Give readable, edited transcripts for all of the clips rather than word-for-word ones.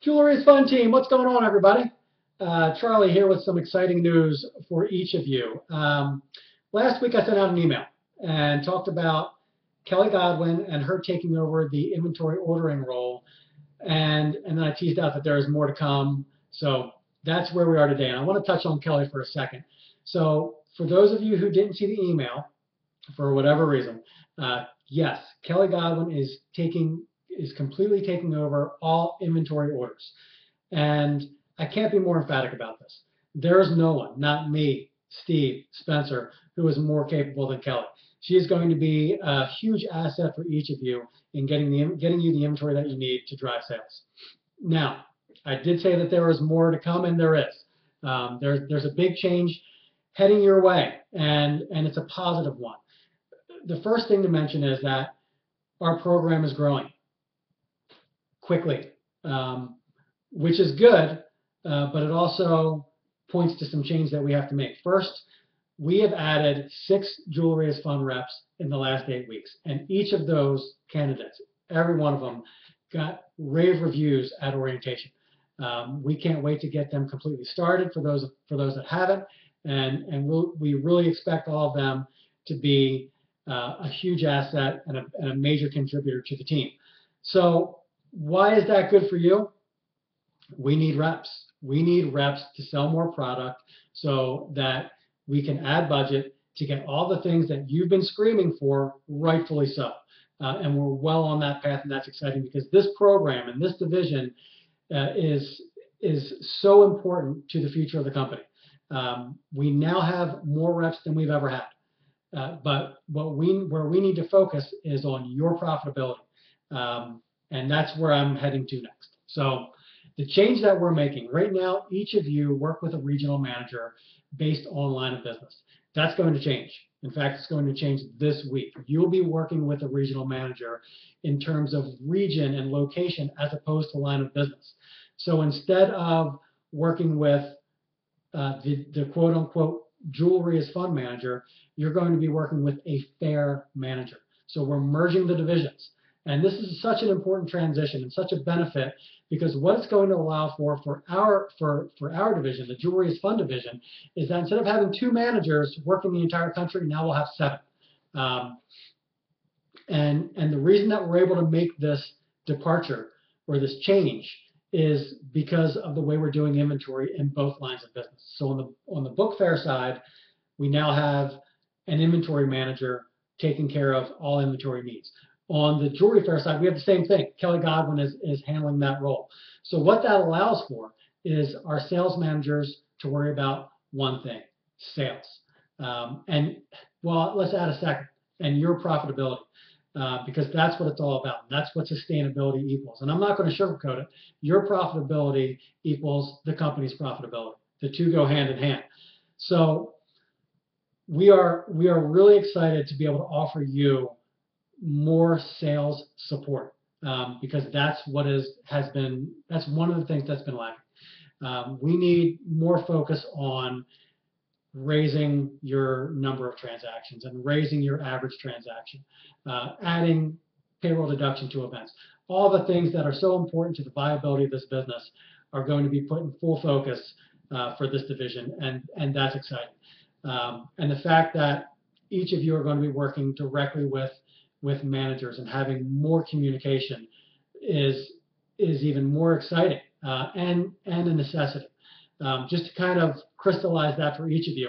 Jewelry is Fun team, what's going on, everybody? Charlie here with some exciting news for each of you. Last week I sent out an email and talked about Kelly Godwin and her taking over the inventory ordering role, and then I teased out that there is more to come. So that's where we are today. And I want to touch on Kelly for a second. So for those of you who didn't see the email, for whatever reason, yes, Kelly Godwin is completely taking over all inventory orders. And I can't be more emphatic about this. There is no one, not me, Steve, Spencer, who is more capable than Kelly. She is going to be a huge asset for each of you in getting you the inventory that you need to drive sales. Now, I did say that there is more to come, and there is. There's a big change heading your way, and it's a positive one. The first thing to mention is that our program is growing quickly, which is good, but it also points to some change that we have to make. First, we have added 6 Jewelry is Fun reps in the last 8 weeks, and each of those candidates, every one of them, got rave reviews at orientation. We can't wait to get them completely started for those that haven't, and we really expect all of them to be a huge asset and a major contributor to the team. So why is that good for you? We need reps. We need reps to sell more product so that we can add budget to get all the things that you've been screaming for, rightfully so. And we're well on that path, and that's exciting because this program and this division is so important to the future of the company. We now have more reps than we've ever had. But where we need to focus is on your profitability. And that's where I'm heading to next. So the change that we're making right now, each of you work with a regional manager based on line of business. That's going to change. In fact, it's going to change this week. You'll be working with a regional manager in terms of region and location as opposed to line of business. So instead of working with the quote unquote Jewelry is Fun manager, you're going to be working with a fair manager. So we're merging the divisions. And this is such an important transition and such a benefit because what it's going to allow for our division, the Jewelry is Fun division, is that instead of having 2 managers working the entire country, now we'll have 7. And the reason that we're able to make this departure or this change is because of the way we're doing inventory in both lines of business. So on the book fair side, we now have an inventory manager taking care of all inventory needs. On the jewelry fair side, we have the same thing. Kelly Godwin is handling that role. So what that allows for is our sales managers to worry about one thing, sales. And well, let's add a second, and your profitability. Because that's what it's all about. That's what sustainability equals. And I'm not going to sugarcoat it. Your profitability equals the company's profitability. The two go hand in hand. So we are really excited to be able to offer you more sales support because that's one of the things that's been lacking. We need more focus on raising your number of transactions and raising your average transaction, adding payroll deduction to events. All the things that are so important to the viability of this business are going to be put in full focus for this division, and that's exciting. And the fact that each of you are going to be working directly with managers and having more communication is even more exciting and a necessity. Just to kind of crystallize that for each of you.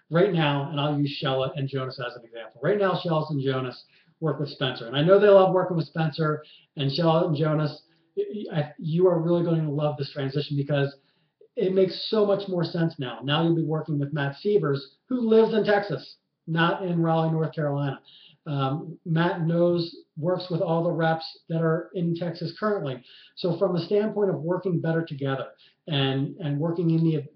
Right now, and I'll use Shella and Jonas as an example. Right now, Shella and Jonas work with Spencer. And I know they love working with Spencer and Shella and Jonas. You are really going to love this transition because it makes so much more sense now. Now you'll be working with Matt Sievers, who lives in Texas, not in Raleigh, North Carolina. Matt works with all the reps that are in Texas currently. So from the standpoint of working better together and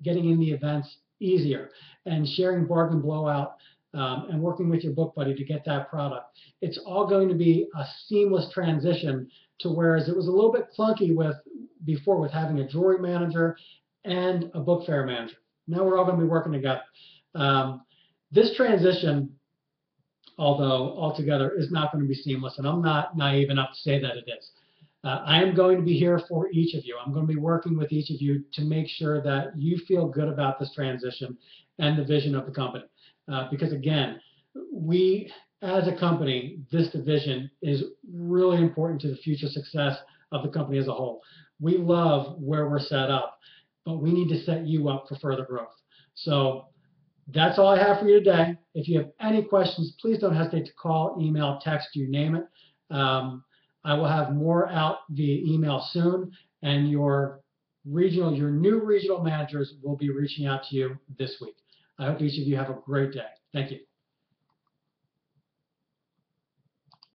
getting in the events easier and sharing bargain blowout and working with your book buddy to get that product, it's all going to be a seamless transition to whereas it was a little bit clunky before with having a jewelry manager and a book fair manager. Now we're all going to be working together. This transition, although altogether, is not going to be seamless, and I'm not naive enough to say that it is. I am going to be here for each of you. I'm going to be working with each of you to make sure that you feel good about this transition and the vision of the company. Because again, we as a company, this division is really important to the future success of the company as a whole. We love where we're set up, but we need to set you up for further growth. So that's all I have for you today. If you have any questions, please don't hesitate to call, email, text, you name it. I will have more out via email soon, and your new regional managers will be reaching out to you this week. I hope each of you have a great day. Thank you.